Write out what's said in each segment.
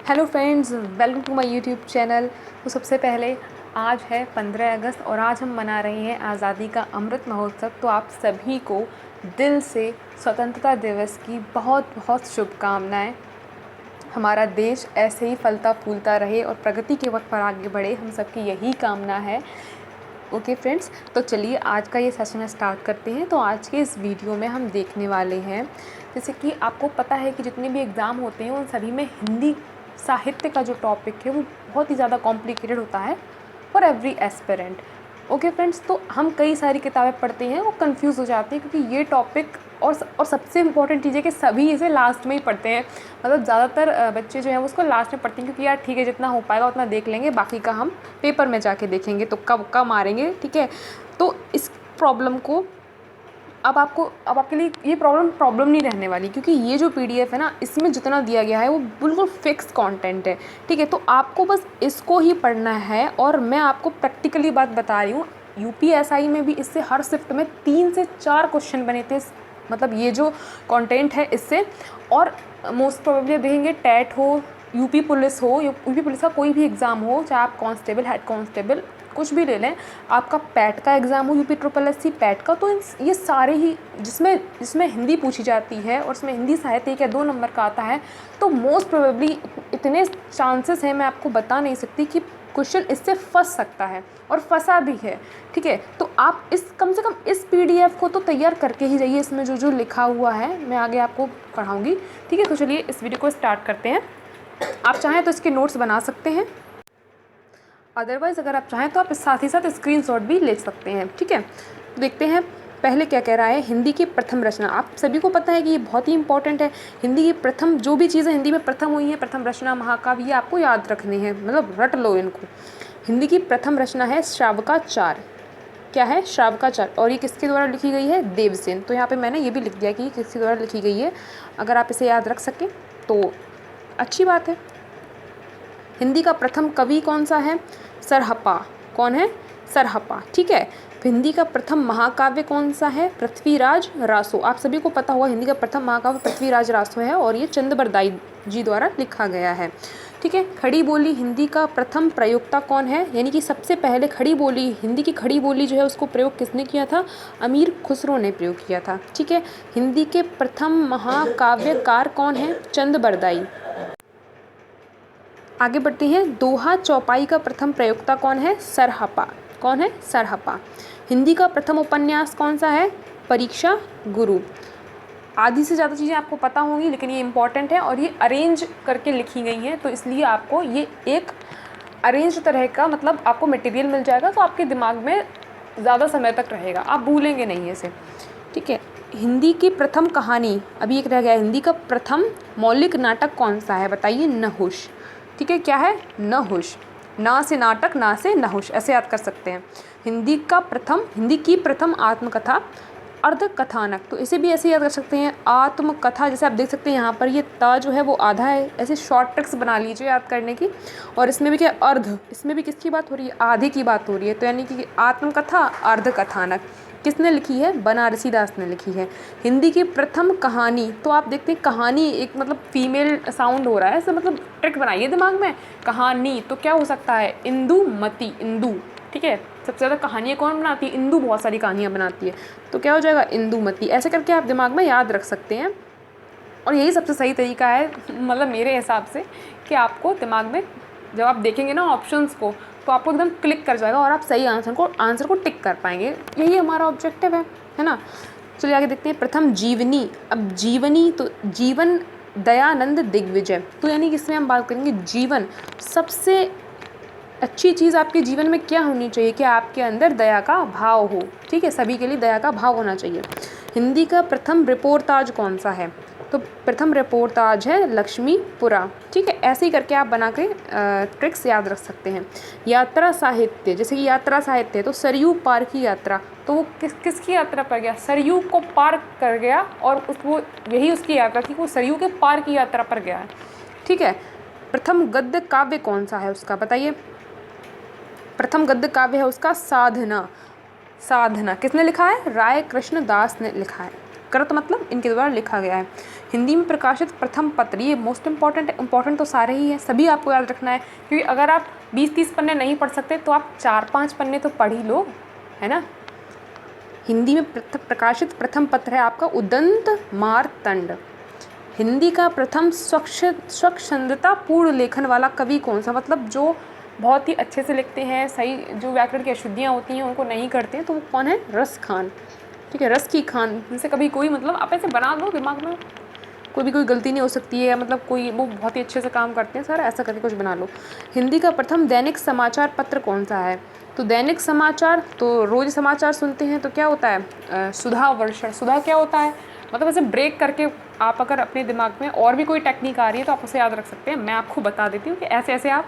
Hello friends, welcome to my YouTube channel. तो सबसे पहले आज है 15 अगस्त और आज हम मना रहे हैं आज़ादी का अमृत महोत्सव। तो आप सभी को दिल से स्वतंत्रता दिवस की बहुत बहुत शुभकामनाएं। हमारा देश ऐसे ही फलता फूलता रहे और प्रगति के वक्त पर आगे बढ़े, हम सबकी यही कामना है। ओके फ्रेंड्स, तो चलिए आज का ये सेशन स्टार्ट करते हैं। तो आज के इस वीडियो में हम देखने वाले हैं, जैसे कि आपको पता है कि जितने भी एग्ज़ाम होते हैं उन सभी में हिंदी साहित्य का जो टॉपिक है वो बहुत ही ज़्यादा कॉम्प्लिकेटेड होता है for every aspirant. Okay friends, तो हम कई सारी किताबें पढ़ते हैं वो कंफ्यूज हो जाते हैं क्योंकि ये टॉपिक और सबसे इम्पॉर्टेंट चीज़ है कि सभी इसे लास्ट में ही पढ़ते हैं। मतलब ज़्यादातर बच्चे जो हैं वो उसको लास्ट में पढ़ते हैं क्योंकि यार ठीक है, जितना हो पाएगा उतना देख लेंगे, बाकी का हम पेपर में जाके देखेंगे तो कब मारेंगे। ठीक है, तो इस प्रॉब्लम को अब आपके लिए ये प्रॉब्लम नहीं रहने वाली, क्योंकि ये जो पीडीएफ है ना, इसमें जितना दिया गया है वो बिल्कुल फिक्स कंटेंट है। ठीक है, तो आपको बस इसको ही पढ़ना है और मैं आपको प्रैक्टिकली बात बता रही हूँ। यूपीएसआई में भी इससे हर शिफ्ट में 3 से 4 क्वेश्चन बने थे, मतलब ये जो कंटेंट है इससे। और मोस्ट प्रोबेबली देखेंगे टेट हो, यूपी पुलिस हो, यूपी पुलिस का कोई भी एग्ज़ाम हो, चाहे आप कांस्टेबल, हेड कांस्टेबल कुछ भी ले लें, आपका पैट का एग्ज़ाम हो, UP triple S C PET का, तो ये सारे ही जिसमें हिंदी पूछी जाती है और उसमें हिंदी साहित्य का 2 नंबर का आता है, तो मोस्ट प्रोबेबली इतने चांसेस हैं, मैं आपको बता नहीं सकती कि क्वेश्चन इससे फंस सकता है और फंसा भी है। ठीक है, तो आप कम से कम इस पीडीएफ को तो तैयार करके ही जाइए। इसमें जो लिखा हुआ है मैं आगे आपको पढ़ाऊँगी। ठीक है, तो चलिए इस वीडियो को स्टार्ट करते हैं। आप चाहें तो इसके नोट्स बना सकते हैं, अदरवाइज़ अगर आप चाहें तो आप साथ ही साथ स्क्रीनशॉट भी ले सकते हैं। ठीक है, देखते हैं पहले क्या कह रहा है। हिंदी की प्रथम रचना, आप सभी को पता है कि ये बहुत ही इंपॉर्टेंट है। हिंदी की प्रथम जो भी चीज़ें हिंदी में प्रथम हुई हैं, प्रथम रचना, महाकाव्य, ये आपको याद रखने हैं, मतलब रट लो इनको। हिंदी की प्रथम रचना है श्रावकाचार। क्या है? श्रावकाचार। और ये किसके द्वारा लिखी गई है? देवसेन। तो यहाँ पे मैंने ये भी लिख दिया कि किसके द्वारा लिखी गई है। अगर आप इसे याद रख सकें तो अच्छी बात है। हिंदी का प्रथम कवि कौन सा है? सरहप्पा। कौन है? सरहप्पा। ठीक है, हिंदी का प्रथम महाकाव्य कौन सा है? पृथ्वीराज रासो। आप सभी को पता होगा हिंदी का प्रथम महाकाव्य पृथ्वीराज रासो है और ये चंद्रबरदाई जी द्वारा लिखा गया है। ठीक है, खड़ी बोली हिंदी का प्रथम प्रयोक्ता कौन है? यानी कि सबसे पहले खड़ी बोली, हिंदी की खड़ी बोली जो है उसको प्रयोग किसने किया था? अमीर खुसरो ने प्रयोग किया था। ठीक है, हिंदी के प्रथम महाकाव्यकार कौन है? चंद्रबरदाई। आगे बढ़ते हैं। दोहा चौपाई का प्रथम प्रयोक्ता कौन है? सरहप्पा। कौन है? सरहप्पा। हिंदी का प्रथम उपन्यास कौन सा है? परीक्षा गुरु। आधी से ज़्यादा चीज़ें आपको पता होंगी, लेकिन ये इंपॉर्टेंट है और ये अरेंज करके लिखी गई हैं, तो इसलिए आपको ये एक अरेंज तरह का मतलब आपको मटेरियल मिल जाएगा, तो आपके दिमाग में ज़्यादा समय तक रहेगा, आप भूलेंगे नहीं इसे। ठीक है, हिंदी की प्रथम कहानी, अभी एक रह गया, हिंदी का प्रथम मौलिक नाटक कौन सा है? बताइए। नहुष। ठीक है, क्या है? नहुष। ना से नाटक, ना से नहुष, ऐसे याद कर सकते हैं। हिंदी की प्रथम आत्मकथा अर्ध कथानक, तो इसे भी ऐसे याद कर सकते हैं, आत्मकथा। जैसे आप देख सकते हैं यहाँ पर ये ता जो है वो आधा है, ऐसे शॉर्ट ट्रिक्स बना लीजिए याद करने की। और इसमें भी क्या? अर्ध, इसमें भी किसकी बात हो रही है? आधे की बात हो रही है, तो यानी कि आत्मकथा अर्ध कथानक किसने लिखी है? बनारसी दास ने लिखी है। हिंदी की प्रथम कहानी, तो आप देखते हैं कहानी एक मतलब फीमेल साउंड हो रहा है, ऐसे मतलब ट्रिक बनाइए दिमाग में। कहानी तो क्या हो सकता है? इंदुमती। इंदु। ठीक है, सबसे ज़्यादा कहानियाँ कौन बनाती है? इंदु बहुत सारी कहानियाँ बनाती है, तो क्या हो जाएगा? इंदुमती। ऐसे करके आप दिमाग में याद रख सकते हैं और यही सबसे सही तरीका है, मतलब मेरे हिसाब से, कि आपको दिमाग में जब आप देखेंगे ना ऑप्शंस को, तो आपको एकदम क्लिक कर जाएगा और आप सही आंसर को टिक कर पाएंगे। यही हमारा ऑब्जेक्टिव है ना। चलिए आगे देखते हैं। प्रथम जीवनी। अब जीवनी तो जीवन दयानंद दिग्विजय, तो यानी कि इसमें हम बात करेंगे जीवन। सबसे अच्छी चीज़ आपके जीवन में क्या होनी चाहिए? कि आपके अंदर दया का भाव हो। ठीक है, सभी के लिए दया का भाव होना चाहिए। हिंदी का प्रथम रिपोर्टाज कौन सा है? तो प्रथम रिपोर्टाज है लक्ष्मीपुरा। ठीक है, ऐसे ही करके आप बना के ट्रिक्स याद रख सकते हैं। यात्रा साहित्य, जैसे कि यात्रा साहित्य है तो सरयू पार की यात्रा, तो वो किसकी यात्रा पर गया? सरयू को पार कर गया और वो यही उसकी यात्रा थी, वो सरयू के पार की यात्रा पर गया है। ठीक है, प्रथम गद्य काव्य कौन सा है उसका? बताइए। प्रथम गद्य काव्य है उसका साधना। साधना किसने लिखा है? राय कृष्ण दास ने लिखा है। कृत मतलब इनके द्वारा लिखा गया है। हिंदी में प्रकाशित प्रथम पत्र, ये मोस्ट इंपॉर्टेंट है। इंपॉर्टेंट तो सारे ही हैं, सभी आपको याद रखना है, क्योंकि अगर आप 20-30 पन्ने नहीं पढ़ सकते तो आप 4-5 पन्ने तो पढ़ ही लो, है ना। हिंदी में प्रकाशित प्रथम पत्र है आपका उदंत मार्तंड। हिंदी का प्रथम स्वच्छंदता पूर्ण लेखन वाला कवि कौन सा, मतलब जो बहुत ही अच्छे से लिखते हैं, सही जो व्याकरण की अशुद्धियाँ होती हैं उनको नहीं करते हैं, तो वो कौन है, रस खान। ठीक है, रस की खान, इनसे कभी कोई मतलब आप ऐसे बना लो दिमाग में, कोई गलती नहीं हो सकती है, मतलब कोई वो बहुत ही अच्छे से काम करते हैं सर, ऐसा करके कुछ बना लो। हिंदी का प्रथम दैनिक समाचार पत्र कौन सा है, तो दैनिक समाचार तो रोज समाचार सुनते हैं, तो क्या होता है सुधा वर्षण। सुधा क्या होता है, मतलब ऐसे ब्रेक करके आप अगर अपने दिमाग में और भी कोई टेक्निक आ रही है तो आप उसे याद रख सकते हैं। मैं आपको बता देती हूँ कि ऐसे ऐसे आप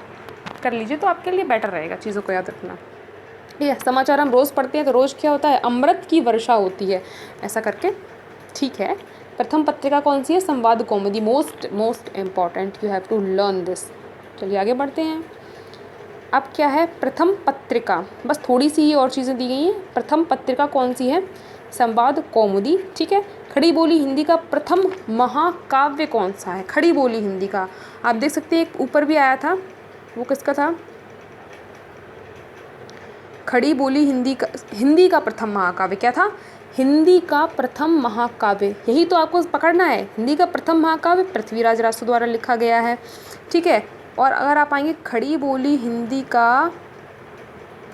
कर लीजिए तो आपके लिए बेटर रहेगा चीज़ों को याद रखना। ये समाचार हम रोज़ पढ़ते हैं, तो रोज़ क्या होता है, अमृत की वर्षा होती है, ऐसा करके। ठीक है, प्रथम पत्रिका कौन सी है, Samvad Kaumudi. Most important, you have to learn this. चलिए आगे बढ़ते हैं। अब क्या है, प्रथम पत्रिका, बस थोड़ी सी ही और चीज़ें दी गई हैं। प्रथम पत्रिका कौन सी है, संवाद कौमुदी। ठीक है, खड़ी बोली हिंदी का प्रथम महाकाव्य कौन सा है, खड़ी बोली हिंदी का। आप देख सकते हैं एक ऊपर भी आया था, वो किसका था, खड़ी बोली हिंदी का प्रथम महाकाव्य क्या था, हिंदी का प्रथम महाकाव्य, यही तो आपको पकड़ना है। हिंदी का प्रथम महाकाव्य पृथ्वीराज रासो द्वारा लिखा गया है। ठीक है, और अगर आप आएंगे खड़ी बोली हिंदी का,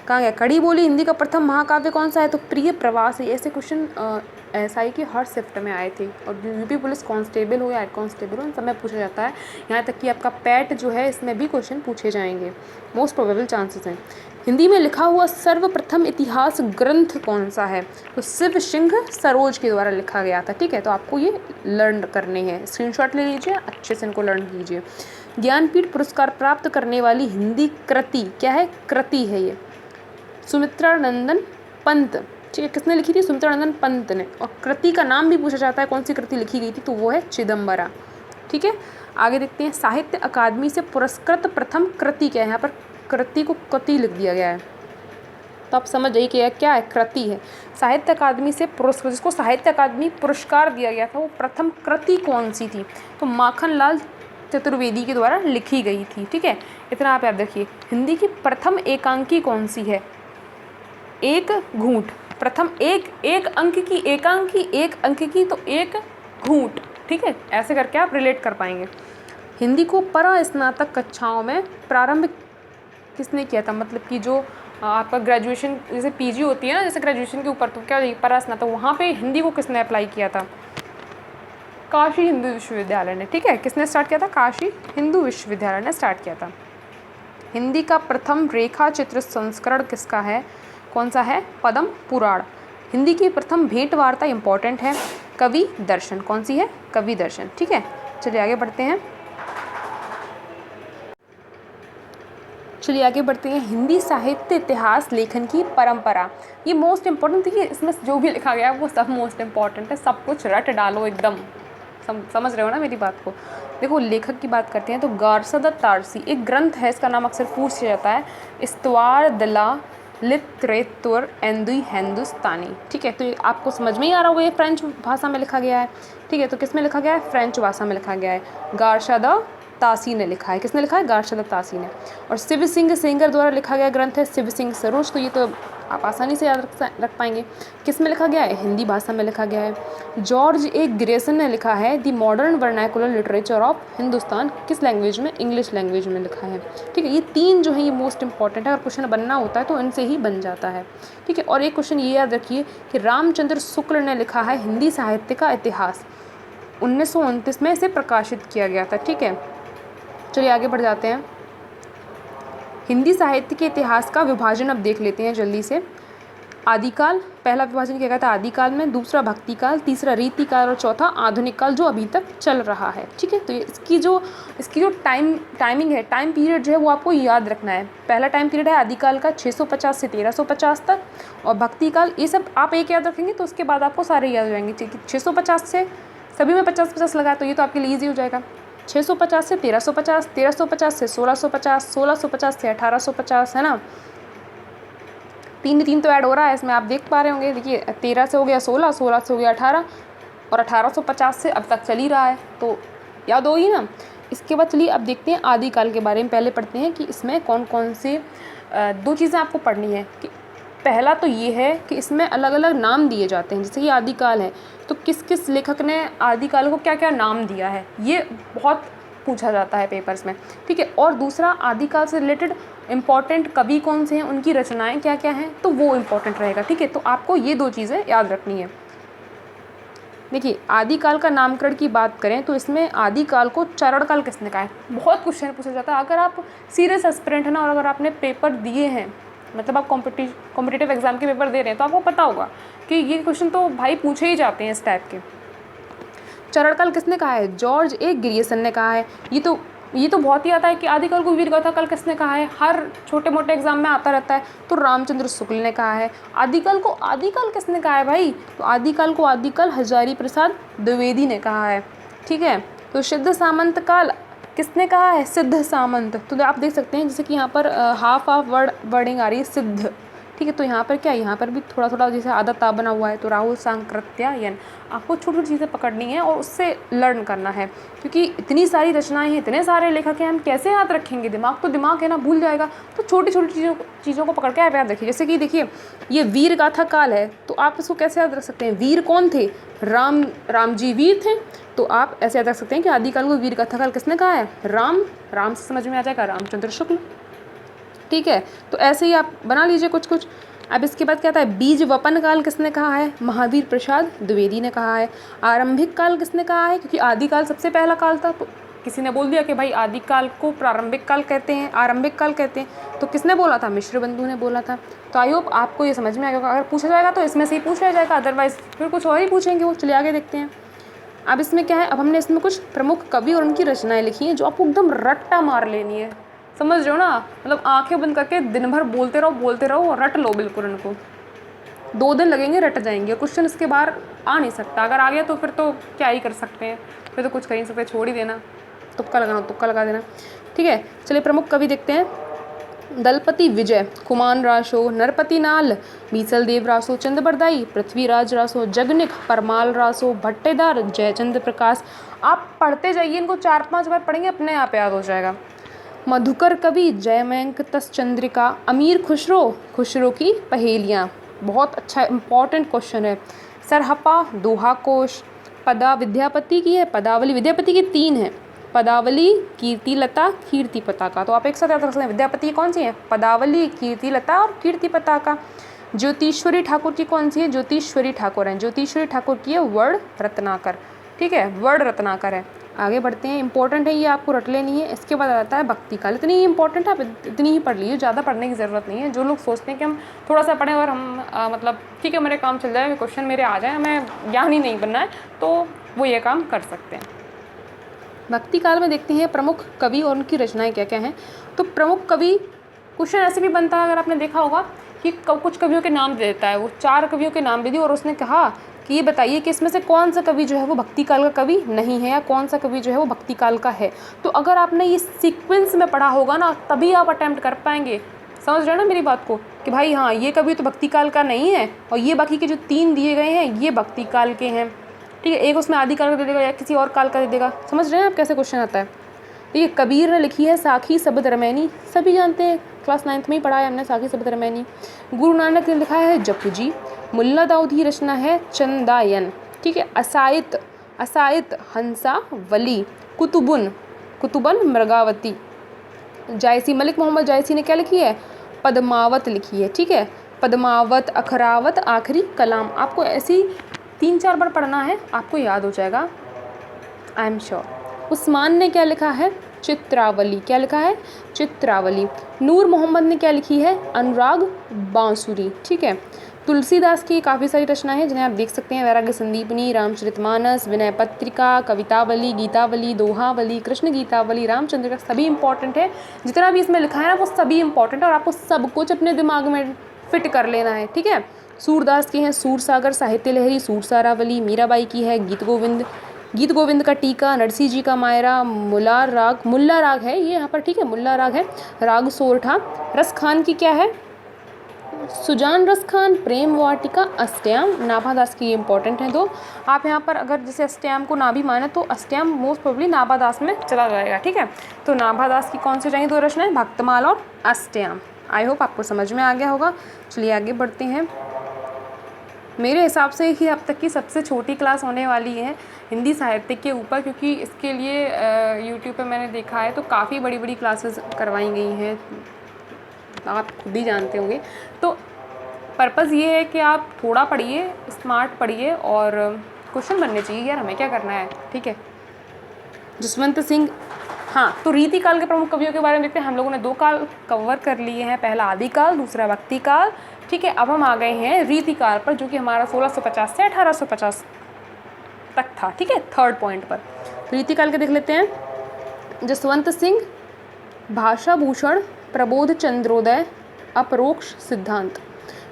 कहाँ गया, खड़ी बोली हिंदी का प्रथम महाकाव्य कौन सा है, तो प्रिय प्रवास है। ऐसे क्वेश्चन ऐसा ही कि हर शिफ्ट में आए थे, और यूपी पुलिस कांस्टेबल हो या हेड कांस्टेबल हो, इन सब में पूछा जाता है। यहाँ तक कि आपका पैट जो है इसमें भी क्वेश्चन पूछे जाएंगे, मोस्ट प्रोबेबल चांसेस हैं। हिंदी में लिखा हुआ सर्वप्रथम इतिहास ग्रंथ कौन सा है, तो शिव सिंह सरोज के द्वारा लिखा गया था। ठीक है, तो आपको ये लर्न करने हैं, स्क्रीनशॉट ले लीजिए, अच्छे से इनको लर्न कीजिए। ज्ञानपीठ पुरस्कार प्राप्त करने वाली हिंदी कृति क्या है, कृति है ये सुमित्रानंदन पंत। ठीक है, किसने लिखी थी, सुमित्रानंदन पंत ने। और कृति का नाम भी पूछा जाता है, कौन सी कृति लिखी गई थी, तो वो है चिदम्बरा। ठीक है, आगे देखते हैं। साहित्य अकादमी से पुरस्कृत प्रथम कृति क्या है, यहाँ पर कृति को कृति लिख दिया गया है, तो आप समझ जाइए कि क्या है, कृति है। साहित्य अकादमी से पुरस्कृत, जिसको साहित्य अकादमी पुरस्कार दिया गया था, वो प्रथम कृति कौन सी थी, तो माखनलाल चतुर्वेदी के द्वारा लिखी गई थी। ठीक है, इतना आप याद रखिए। हिंदी की प्रथम एकांकी कौन सी है, एक घूंट। प्रथम एक अंक की एकांकी, एक अंक की तो एक घूंट। ठीक है, ऐसे करके आप रिलेट कर पाएंगे। हिंदी को परास्नातक कक्षाओं में प्रारंभ किसने किया था, मतलब कि जो आपका ग्रेजुएशन जैसे पीजी होती है ना, जैसे ग्रेजुएशन के ऊपर, तो क्या परास्नातक, वहाँ पे हिंदी को किसने अप्लाई किया था, काशी हिंदू विश्वविद्यालय ने। ठीक है, किसने स्टार्ट किया था, काशी हिंदू विश्वविद्यालय ने स्टार्ट किया था। हिंदी का प्रथम रेखा चित्र संस्करण किसका है, कौन सा है, पद्म पुराण। हिंदी की प्रथम भेंट वार्ता इंपॉर्टेंट है, कवि दर्शन। कौन सी है, कवि दर्शन। ठीक है, चलिए आगे बढ़ते हैं। हिंदी साहित्य इतिहास लेखन की परंपरा, ये मोस्ट इम्पोर्टेंट थी। इसमें जो भी लिखा गया है वो सब मोस्ट इम्पॉर्टेंट है, सब कुछ रट डालो एकदम। समझ रहे हो ना मेरी बात को। देखो लेखक की बात करते हैं तो गारसद तारसी एक ग्रंथ है, इसका नाम अक्सर पूछा जाता है, इस्तवार दला लिटरेचर एंदुई हिंदुस्तानी। ठीक है, तो ये आपको समझ में ही आ रहा होगा, ये फ्रेंच भाषा में लिखा गया है। ठीक है, तो किस में लिखा गया है, फ्रेंच भाषा में लिखा गया है। गारशद तासी ने लिखा है, किसने लिखा है, गारशद तासी ने। और शिव सिंह सेंगर द्वारा लिखा गया ग्रंथ है शिव सिंह सरोज, तो ये तो आप आसानी से याद रख पाएंगे। किस में लिखा गया है, हिंदी भाषा में लिखा गया है। जॉर्ज ए ग्रेसन ने लिखा है the modern vernacular literature of Hindustan, किस लैंग्वेज में, इंग्लिश लैंग्वेज में लिखा है। ठीक है, ये तीन जो है ये मोस्ट इंपॉर्टेंट है, अगर क्वेश्चन बनना होता है तो इनसे ही बन जाता है। ठीक है, और एक क्वेश्चन ये याद रखिए कि रामचंद्र शुक्ल ने लिखा है हिंदी साहित्य का इतिहास, 1929 में इसे प्रकाशित किया गया था। ठीक है, चलिए आगे बढ़ जाते हैं। हिंदी साहित्य के इतिहास का विभाजन अब देख लेते हैं जल्दी से। आदिकाल, पहला विभाजन किया गया था आदिकाल में, दूसरा भक्तिकाल, तीसरा रीतिकाल और चौथा आधुनिक काल जो अभी तक चल रहा है। ठीक है, तो इसकी जो टाइमिंग है, टाइम पीरियड जो है वो आपको याद रखना है। पहला टाइम पीरियड है आदिकाल का 650 से 1350 तक, और भक्तिकाल, ये सब आप एक याद रखेंगे तो उसके बाद आपको सारे याद हो जाएंगे। ठीक है, 650 से सभी में 50-50 लगा तो ये तो आपके लिए ईजी हो जाएगा। 650 से 1350, 1350 से 1650, 1650 से 1850, है ना। 3 3 तो ऐड हो रहा है इसमें, आप देख पा रहे होंगे। देखिए 13 से हो गया 16, 16 से हो गया 18, और 1850 से अब तक चल ही रहा है, तो याद होगी ना। इसके बाद चलिए अब देखते हैं आदिकाल के बारे में। पहले पढ़ते हैं कि इसमें कौन कौन से 2 चीज़ें आपको पढ़नी है। कि पहला तो ये है कि इसमें अलग अलग नाम दिए जाते हैं। जैसे कि आदिकाल है तो किस किस लेखक ने आदिकाल को क्या क्या नाम दिया है, ये बहुत पूछा जाता है पेपर्स में, ठीक है। और दूसरा, आदिकाल से रिलेटेड इम्पॉर्टेंट कवि कौन से हैं, उनकी रचनाएं क्या क्या हैं, तो वो इम्पॉर्टेंट रहेगा, ठीक है। तो आपको ये 2 चीज़ें याद रखनी है। देखिए, आदिकाल का नामकरण की बात करें तो इसमें आदिकाल को चरणकाल किसने कहा है, बहुत क्वेश्चन पूछा जाता है। अगर आप सीरियस एस्पिरेंट है ना, और अगर आपने पेपर दिए हैं, मतलब आप कॉम्पिटिटिव एग्जाम के पेपर दे रहे हैं, तो आपको पता होगा कि ये क्वेश्चन तो भाई पूछे ही जाते हैं इस टाइप के। चरणकाल किसने कहा है, जॉर्ज ए ग्रियर्सन ने कहा है। ये तो बहुत ही आता है कि आदिकाल को वीरगाथा काल किसने कहा है, हर छोटे मोटे एग्जाम में आता रहता है, तो रामचंद्र शुक्ल ने कहा है। आदिकाल को आदिकाल किसने कहा है भाई, तो आदिकाल को आदिकाल हजारी प्रसाद द्विवेदी ने कहा है, ठीक है। तो सिद्ध सामंत काल किसने कहा है, सिद्ध सामंत। तो आप देख सकते हैं जैसे कि यहाँ पर हाफ वर्डिंग आ रही है सिद्ध, ठीक है। तो यहाँ पर क्या है, यहाँ पर भी थोड़ा थोड़ा जैसे आधा ता बना हुआ है, तो राहुल सांकृत्यायन। आपको छोटी छोटी चीज़ें पकड़नी है और उससे लर्न करना है, क्योंकि इतनी सारी रचनाएं हैं, इतने सारे लेखक हैं, हम कैसे याद रखेंगे, दिमाग है ना भूल जाएगा। तो छोटी छोटी चीज़ों को पकड़ के आप याद रखिए। जैसे कि देखिए, ये वीर गाथा काल है, तो आप इसको कैसे याद रख सकते हैं, वीर कौन थे, राम जी वीर थे, तो आप ऐसे याद रख सकते हैं कि आदिकाल को वीर गाथा काल किसने कहा है, राम से समझ में आ जाएगा, रामचंद्र शुक्ल, ठीक है। तो ऐसे ही आप बना लीजिए कुछ। अब इसके बाद क्या आता है, बीज वपन काल किसने कहा है, महावीर प्रसाद द्विवेदी ने कहा है। आरंभिक काल किसने कहा है, क्योंकि आदिकाल सबसे पहला काल था, तो किसी ने बोल दिया कि भाई आदिकाल को प्रारंभिक काल कहते हैं, आरंभिक काल कहते हैं, तो किसने बोला था, मिश्र बंधु ने बोला था। तो आई होप आपको ये समझ में आएगा। अगर पूछा जाएगा तो इसमें से ही पूछा जाएगा, अदरवाइज फिर कुछ और ही पूछेंगे वो। चलिए आगे देखते हैं। अब इसमें क्या है, अब हमने इसमें कुछ प्रमुख कवि और उनकी रचनाएं लिखी हैं, जो आपको एकदम रट्टा मार लेनी है, समझ रहे हो ना, मतलब आंखें बंद करके दिन भर बोलते रहो और रट लो बिल्कुल इनको। 2 दिन लगेंगे, रट जाएंगे। क्वेश्चन इसके बाहर आ नहीं सकता, अगर आ गया तो फिर तो क्या ही कर सकते हैं, फिर तो कुछ कर नहीं सकते, छोड़ ही देना, तुक्का लगा देना, ठीक है। चलिए प्रमुख कवि देखते हैं। दलपति विजय, कुमान रासो, नरपति नाल, बीसल देव रासो, चंद्रबरदाई, पृथ्वीराज रासो, जगनिक, परमाल रासो, भट्टेदार, जयचंद्र प्रकाश। आप पढ़ते जाइए, इनको 4-5 बार पढ़ेंगे, अपने आप याद हो जाएगा। मधुकर कवि, जयमंक तश्चंद्रिका, अमीर खुसरो की पहेलियाँ, बहुत अच्छा इंपॉर्टेंट क्वेश्चन है। सरहपा, दोहा कोश, पदा विद्यापति की है, पदावली विद्यापति की 3 है, पदावली, कीर्तिलता, कीर्ति पताका। तो आप एक साथ याद रख सकते हैं, विद्यापति कौन सी है, पदावली, कीर्तिलता और कीर्ति पताका। ज्योतिश्वरी ठाकुर की कौन सी है, ज्योतिश्वरी ठाकुर है, ज्योतिश्वरी ठाकुर की है वर्ण रत्नाकर, ठीक है, वर्ण रत्नाकर है। आगे बढ़ते हैं, इंपॉर्टेंट है ये, आपको रट लेनी है। इसके बाद आता है भक्ति काल, इतनी ही इंपॉर्टेंट है, आप इतनी ही पढ़ लीजिए, ज़्यादा पढ़ने की ज़रूरत नहीं है। जो लोग सोचते हैं कि हम थोड़ा सा पढ़ें और हम मतलब ठीक है मेरे काम चल जाए, क्वेश्चन मेरे आ जाए, हमें ज्ञानी नहीं बनना है, तो वो ये काम कर सकते हैं। भक्ति काल में देखते हैं प्रमुख कवि और उनकी रचनाएं क्या क्या हैं। तो प्रमुख कवि, क्वेश्चन ऐसे भी बनता है, अगर आपने देखा होगा कि कुछ कवियों के नाम दे देता है, वो 4 कवियों के नाम दे दिए और उसने कहा कि ये बताइए कि इसमें से कौन सा कवि जो है वो भक्ति काल का कवि नहीं है, या कौन सा कवि जो है वो भक्ति काल का है। तो अगर आपने ये सीक्वेंस में पढ़ा होगा ना, तभी आप अटैम्प्ट कर पाएंगे। समझ रहे हो ना मेरी बात को, कि भाई हाँ ये कवि तो भक्ति काल का नहीं है, और ये बाकी के जो 3 दिए गए हैं ये भक्ति काल के हैं, ठीक है। एक उसमें आदिकाल का दे देगा या किसी और काल का दे देगा। समझ रहे हैं आप कैसे क्वेश्चन आता है। ये कबीर ने लिखी है साखी शबद रमैनी, सभी जानते हैं, क्लास 9th में ही पढ़ा है हमने साखी शबद रमैनी। गुरु नानक ने लिखा है जपुजी। मुल्ला दाऊद की रचना है चंदायन, ठीक है। असायत हंसा वली, कुतुबन मृगावती। जायसी, मलिक मोहम्मद जायसी ने क्या लिखी है, पद्मावत लिखी है, ठीक है, पद्मावत, अखरावत, आखिरी कलाम। आपको ऐसी 3-4 बार पढ़ना है, आपको याद हो जाएगा, आई एम श्योर। उस्मान ने क्या लिखा है, चित्रावली, क्या लिखा है, चित्रावली। नूर मोहम्मद ने क्या लिखी है, अनुराग बांसुरी, ठीक है। तुलसीदास की काफ़ी सारी रचनाएं हैं जिन्हें आप देख सकते हैं, वैराग्य संदीपनी, रामचरितमानस, विनय पत्रिका, कवितावली, गीतावली, दोहावली, कृष्ण गीतावली, रामचंद्र का, सभी इंपॉर्टेंट है। जितना भी इसमें लिखा है ना वो सभी इंपॉर्टेंट है, और आपको सब कुछ अपने दिमाग में फिट कर लेना है, ठीक है। सूरदास के हैं सूरसागर, साहित्य लहरी, सूरसारावली। मीराबाई की है गीत गोविंद का टीका, नरसिंह जी का मायरा, मुल्ला राग है ये यहाँ पर, ठीक है, मुल्ला राग है, राग सोरठा। रस खान की क्या है, सुजान रस खान, प्रेम वाटिका, अष्टयाम। नाभादास की ये इंपॉर्टेंट है। दो आप यहाँ पर अगर जैसे अष्टयाम को ना भी माने तो अष्टयाम मोस्ट प्रोबेबली नाभादास में चला जाएगा, ठीक है। तो नाभादास की कौन सी हो जाएंगी दो रचनाएं, भक्तमाल और अष्टयाम। आई होप आपको समझ में आ गया होगा। चलिए आगे बढ़ते हैं। मेरे हिसाब से ही अब तक की सबसे छोटी क्लास होने वाली है हिंदी साहित्य के ऊपर, क्योंकि इसके लिए यूट्यूब पे मैंने देखा है तो काफ़ी बड़ी बड़ी क्लासेस करवाई गई हैं, आप खुद ही जानते होंगे। तो पर्पज़ ये है कि आप थोड़ा पढ़िए, स्मार्ट पढ़िए और क्वेश्चन बनने चाहिए यार, हमें क्या करना है, ठीक है। जसवंत सिंह, हाँ, तो रीतिकाल के प्रमुख कवियों के बारे में देखते हैं। हम लोगों ने दो काल कवर कर लिए हैं, पहला आदिकाल, दूसरा भक्तिकाल, ठीक है। अब हम आ गए हैं रीतिकाल पर, जो कि हमारा 1650 से 1850 तक था, ठीक है, थर्ड पॉइंट पर। रीतिकाल के देख लेते हैं। जसवंत सिंह, भाषा भूषण, प्रबोध चंद्रोदय, अपरोक्ष सिद्धांत।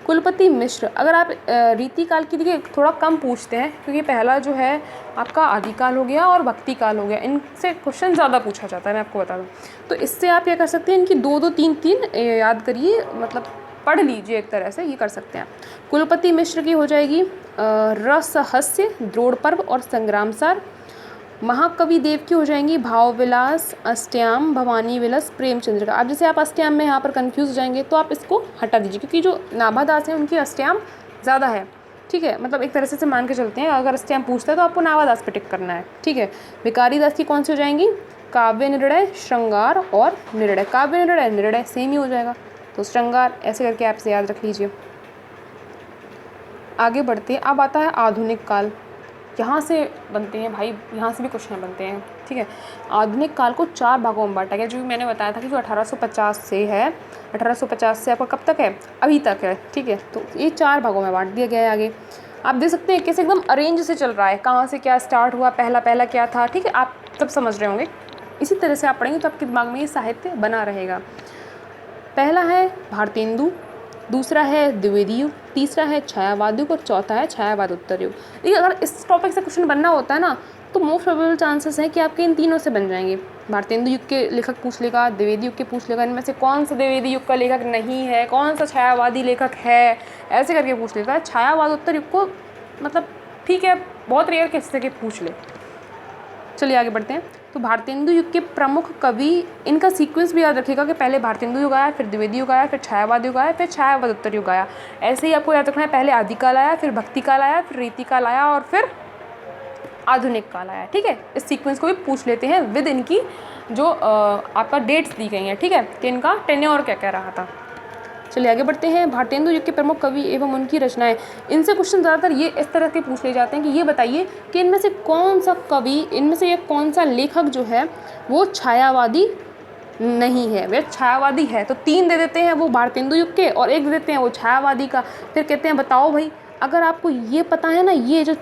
कुलपति मिश्र। अगर आप रीतिकाल की देखिए थोड़ा कम पूछते हैं, क्योंकि पहला जो है आपका आदिकाल हो गया और भक्तिकाल हो गया, इनसे क्वेश्चन ज़्यादा पूछा जाता है, मैं आपको बता दूँ। तो इससे आप क्या कर सकते हैं, इनकी दो दो तीन तीन याद करिए, मतलब पढ़ लीजिए एक तरह से, ये कर सकते हैं। कुलपति मिश्र की हो जाएगी रसहस्य, द्रोड़ पर्व और संग्रामसार। महाकवि देव की हो जाएंगी भाव विलास, अष्टयाम, भवानी विलास, प्रेमचंद्र का। अब जैसे आप अष्टयाम में यहाँ पर कंफ्यूज हो जाएंगे तो आप इसको हटा दीजिए, क्योंकि जो नाभादास है उनकी अष्टयाम ज़्यादा है, ठीक है। मतलब एक तरह से मान के चलते हैं, अगर अष्टयाम पूछता है तो आपको नाभादास पे टिक करना है, ठीक है। भिखारी दास की कौन सी हो जाएंगी, काव्य निर्णय, श्रृंगार और निर्णय। काव्य निर्णय निर्णय सेम ही हो जाएगा, तो श्रृंगार ऐसे करके आपसे याद रख लीजिए। आगे बढ़ते हैं। अब आता है आधुनिक काल। यहाँ से बनते हैं भाई, यहाँ से भी क्वेश्चन बनते हैं, ठीक है। आधुनिक काल को 4 भागों में बांटा गया, जो मैंने बताया था कि जो 1850 से है, 1850 से आपका कब तक है, अभी तक है, ठीक है। तो ये 4 भागों में बांट दिया गया है। आगे आप देख सकते हैं कैसे एकदम अरेंज से चल रहा है, कहाँ से क्या स्टार्ट हुआ, पहला क्या था, ठीक है। आप सब समझ रहे होंगे। इसी तरह से आप पढ़ेंगे तो आपके दिमाग में ये साहित्य बना रहेगा। पहला है भारतेंदु, दूसरा है द्विवेदी युग, तीसरा है छायावाद युग और चौथा है छायावाद उत्तर युग। देखिए अगर इस टॉपिक से क्वेश्चन बनना होता है ना, तो मोस्ट प्रोबेबल चांसेस हैं कि आपके इन तीनों से बन जाएंगे। भारतेंदु युग के लेखक पूछ लेगा, द्विवेदी युग के पूछ लेगा, इनमें से कौन सा द्विवेदी युग का लेखक नहीं है, कौन सा छायावादी लेखक है, ऐसे करके पूछ लेता है। छायावाद उत्तर युग को मतलब ठीक है, बहुत रेयर केस से पूछ ले। चलिए आगे बढ़ते हैं। तो भारतेंदु युग के प्रमुख कवि, इनका सीक्वेंस भी याद रखिएगा कि पहले भारतेंदु युग आया, फिर द्विवेदी युग आया, फिर छायावाद युग आया, फिर छायावाद उत्तर युग आया। ऐसे ही आपको याद रखना है, पहले आदिकाल आया, फिर भक्तिकाल आया, फिर रीतिकाल आया और फिर आधुनिक काल आया, ठीक है। इस सीक्वेंस को भी पूछ लेते हैं विद इनकी जो आपका डेट्स दी गई हैं, ठीक है, कि इनका टेन्योर क्या कह रहा था। चलिए आगे बढ़ते हैं। भारतेंदु युग के प्रमुख कवि एवं उनकी रचनाएं। इनसे क्वेश्चन ज़्यादातर ये इस तरह के पूछ ले जाते हैं कि ये बताइए कि इनमें से कौन सा कवि, इनमें से ये कौन सा लेखक जो है वो छायावादी नहीं है, वे छायावादी है। तो 3 दे देते हैं वो भारतेंदु युग के और 1 दे देते हैं वो छायावादी का। फिर कहते हैं बताओ भाई, अगर आपको ये पता है ना, ये जो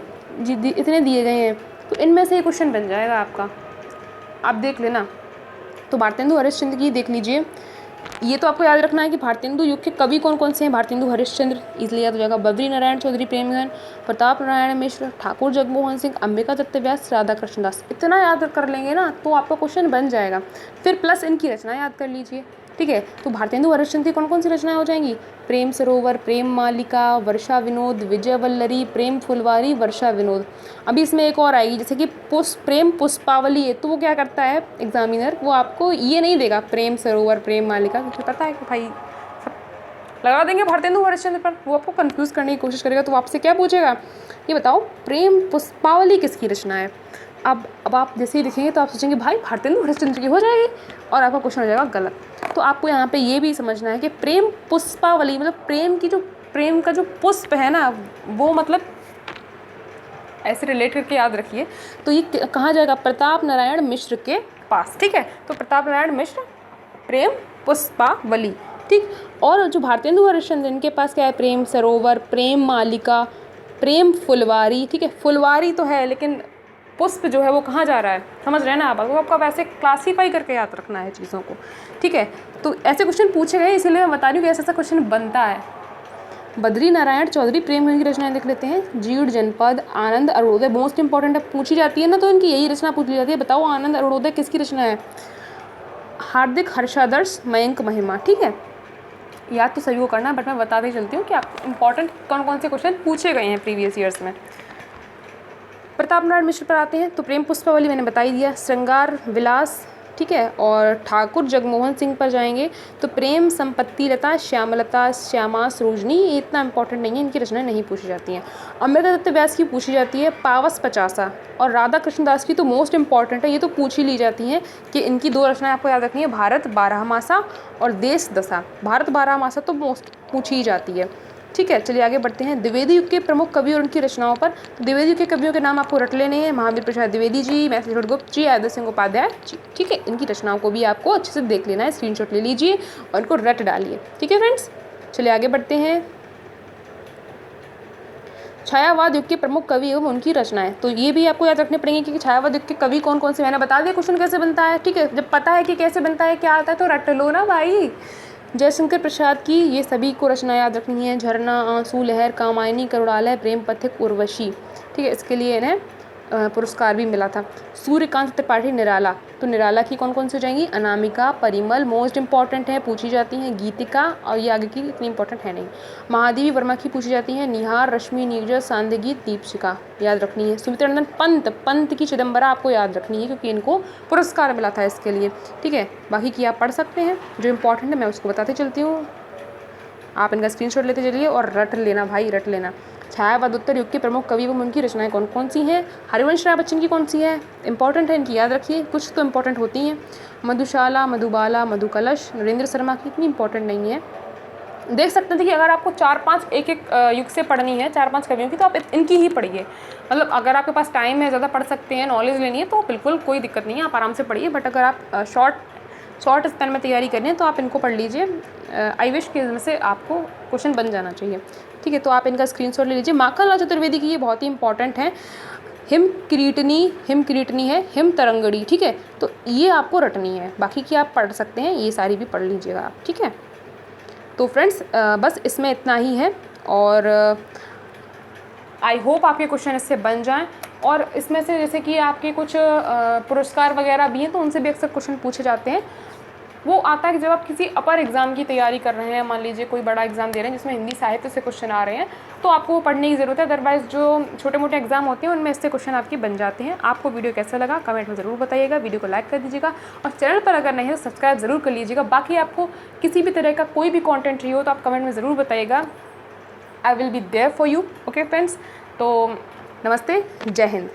इतने दिए गए हैं, तो इनमें से ये क्वेश्चन बन जाएगा आपका, आप देख लेना। तो भारतेंदु हरिश्चंद्र की देख लीजिए। ये तो आपको याद रखना है कि भारतेंदु युग के कवि कौन कौन से हैं। भारतेंदु हरिश्चंद्र इजलिए याद हो जाएगा, बद्री नारायण चौधरी प्रेमचंद, प्रताप नारायण मिश्र, ठाकुर जगमोहन सिंह, अंबिका दत्त व्यास, राधा कृष्ण दास। इतना याद कर लेंगे ना तो आपका क्वेश्चन बन जाएगा। फिर प्लस इनकी रचना याद कर लीजिए, ठीक है। तो भारतेंदु हरिश्चंद्र की कौन कौन सी रचनाएं हो जाएंगी, प्रेम सरोवर, प्रेम मालिका, वर्षा विनोद, विजय वल्लरी, प्रेम फुलवारी, वर्षा विनोद। अभी इसमें एक और आएगी, जैसे कि प्रेम पुष्पावली है, तो वो क्या करता है एग्जामिनर, वो आपको ये नहीं देगा प्रेम सरोवर, प्रेम मालिका, क्योंकि पता है कि भाई सब लगा देंगे भारतेंदु हरिश्चंद्र पर, वो आपको कंफ्यूज करने की कोशिश करेगा। तो आपसे क्या पूछेगा, ये बताओ प्रेम पुष्पावली किसकी रचना है। अब आप जैसे ही लिखेंगे तो आप सोचेंगे भाई भारतेंदु हरिश्चंद्र की हो जाएगी, और आपका क्वेश्चन हो जाएगा गलत। तो आपको यहाँ पे ये भी समझना है कि प्रेम पुष्पावली मतलब प्रेम का जो पुष्प है ना, वो मतलब ऐसे रिलेट करके याद रखिए। तो ये कहाँ जाएगा, प्रताप नारायण मिश्र के पास, ठीक है। तो प्रताप नारायण मिश्र, प्रेम पुष्पावली, ठीक। और जो भारतेंदु हरिश्चंद्र, इनके पास क्या है, प्रेम सरोवर, प्रेम मालिका, प्रेम फुलवारी, ठीक है। फुलवारी तो है लेकिन पुष्प जो है वो कहाँ जा रहा है, समझ रहे हैं ना आप। वो आपका वैसे क्लासीफाई करके याद रखना है चीज़ों को, ठीक है। तो ऐसे क्वेश्चन पूछे गए, इसीलिए मैं बता रही हूँ कि ऐसा क्वेश्चन बनता है। बद्री नारायण चौधरी प्रेमचंद की रचनाएं देख लेते हैं। जीड़ जनपद, आनंद अरुणोदय मोस्ट इंपॉर्टेंट है, पूछी जाती है ना तो इनकी यही रचना पूछ ली जाती है। बताओ आनंद अरुणोदय किसकी रचना है, हार्दिक हर्षादर्श, मयंक महिमा, ठीक है। याद तो सभी को करना है, बट मैं बताते ही चलती हूँ कि आप इंपॉर्टेंट कौन कौन से क्वेश्चन पूछे गए हैं प्रीवियस ईयर्स में। प्रताप नारायण मिश्र पर आते हैं तो प्रेम पुष्पावली मैंने बता ही दिया, श्रृंगार विलास, ठीक है। और ठाकुर जगमोहन सिंह पर जाएंगे तो प्रेम संपत्ति लता, श्यामलता, श्यामा सरोजनी, ये इतना इंपॉर्टेंट नहीं है, इनकी रचनाएं नहीं पूछी जाती हैं। अमृता दत्त व्यास की पूछी जाती है पावस पचासा, और राधा कृष्ण दास की तो मोस्ट इंपॉर्टेंट है, ये तो पूछ ही ली जाती हैं कि इनकी 2 रचनाएं आपको याद रखनी है, भारत बारहमासा और देश दशा। भारत बारहमासा तो मोस्ट पूछी ही जाती है, ठीक है। चलिए आगे बढ़ते हैं। द्विवेदी युग के प्रमुख कवि और उनकी रचनाओं पर। द्विवेदी युग के कवियों के नाम आपको रट लेने हैं, महावीर प्रसाद द्विवेदी जी, मैथिली गुप्त जी, अयोध्या सिंह उपाध्याय जी, ठीक है। इनकी रचनाओं को भी आपको अच्छे से देख लेना है, स्क्रीनशॉट ले लीजिए और इनको रट डालिए, ठीक है फ्रेंड्स। चलिए आगे बढ़ते हैं। छायावाद युग के प्रमुख कवि एवं उनकी रचनाएं, तो ये भी आपको याद रखने पड़ेंगे कि छायावाद युग के कवि कौन कौन से। मैंने बता दिया क्वेश्चन कैसे बनता है, ठीक है। जब पता है कि कैसे बनता है, क्या आता है, तो रट लो ना भाई। जयशंकर प्रसाद की ये सभी को रचना याद रखनी है, झरना, आंसू, लहर, कामायनी, करुणालय, प्रेम पथिक, उर्वशी, ठीक है। इसके लिए इन्हें पुरस्कार भी मिला था। सूर्यकांत त्रिपाठी निराला, तो निराला की कौन कौन सी हो जाएंगी, अनामिका, परिमल, मोस्ट इंपॉर्टेंट है, पूछी जाती हैं, गीतिका, और ये आगे की इतनी इंपॉर्टेंट है नहीं। महादेवी वर्मा की पूछी जाती हैं, निहार, रश्मि, नीरज, सांध्य गीत, दीपशिखा, याद रखनी है। सुमित्रानंदन पंत, पंत की चिदम्बरा आपको याद रखनी है क्योंकि इनको पुरस्कार मिला था इसके लिए, ठीक है। बाकी की आप पढ़ सकते हैं, जो इंपॉर्टेंट है मैं उसको बताते चलती हूँ, आप इनका स्क्रीनशॉट लेते चलिए और रट लेना भाई, रट लेना। छायावाद उत्तर युग के प्रमुख कवि एवं उनकी रचनाएं कौन कौन सी हैं। हरिवंश राय बच्चन की कौन सी है, इंपॉर्टेंट है, इनकी याद रखिए, कुछ तो इंपॉर्टेंट होती हैं। मधुशाला, मधुबाला, मधुकलश, नरेंद्र शर्मा की इतनी इंपॉर्टेंट नहीं है। देख सकते थे कि अगर आपको 4-5 एक एक युग से पढ़नी है, 4-5 कवियों की, तो आप इनकी ही पढ़िए। मतलब अगर आपके पास टाइम है, ज़्यादा पढ़ सकते हैं, नॉलेज लेनी है, तो बिल्कुल कोई दिक्कत नहीं है, आप आराम से पढ़िए। बट अगर आप शॉर्ट स्पैन में तैयारी करनी है तो आप इनको पढ़ लीजिए। आई विश के इसमें से आपको क्वेश्चन बन जाना चाहिए, ठीक है। तो आप इनका स्क्रीनशॉट ले लीजिए। माखनलाल चतुर्वेदी की ये बहुत ही इंपॉर्टेंट है। हिम किरीटनी है, हिम तरंगड़ी, ठीक है। तो ये आपको रटनी है, बाकी की आप पढ़ सकते हैं, ये सारी भी पढ़ लीजिएगा आप, ठीक है। तो फ्रेंड्स बस इसमें इतना ही है, और आई होप आपके क्वेश्चन इससे बन जाएं। और इसमें से जैसे कि आपके कुछ पुरस्कार वगैरह भी हैं, तो उनसे भी अक्सर क्वेश्चन पूछे जाते हैं। वो आता है कि जब आप किसी अपर एग्ज़ाम की तैयारी कर रहे हैं, मान लीजिए कोई बड़ा एग्ज़ाम दे रहे हैं जिसमें हिंदी साहित्य से क्वेश्चन आ रहे हैं, तो आपको वो पढ़ने की ज़रूरत है। अदरवाइज़ जो छोटे मोटे एग्जाम होते हैं उनमें इससे क्वेश्चन आपके बन जाते हैं। आपको वीडियो कैसा लगा कमेंट में ज़रूर बताइएगा, वीडियो को लाइक कर दीजिएगा, और चैनल पर अगर नहीं है तो सब्सक्राइब ज़रूर कर लीजिएगा। बाकी आपको किसी भी तरह का कोई भी कॉन्टेंट चाहिए हो तो आप कमेंट में ज़रूर बताइएगा, I will be there for you. Okay friends, तो नमस्ते, जय हिंद।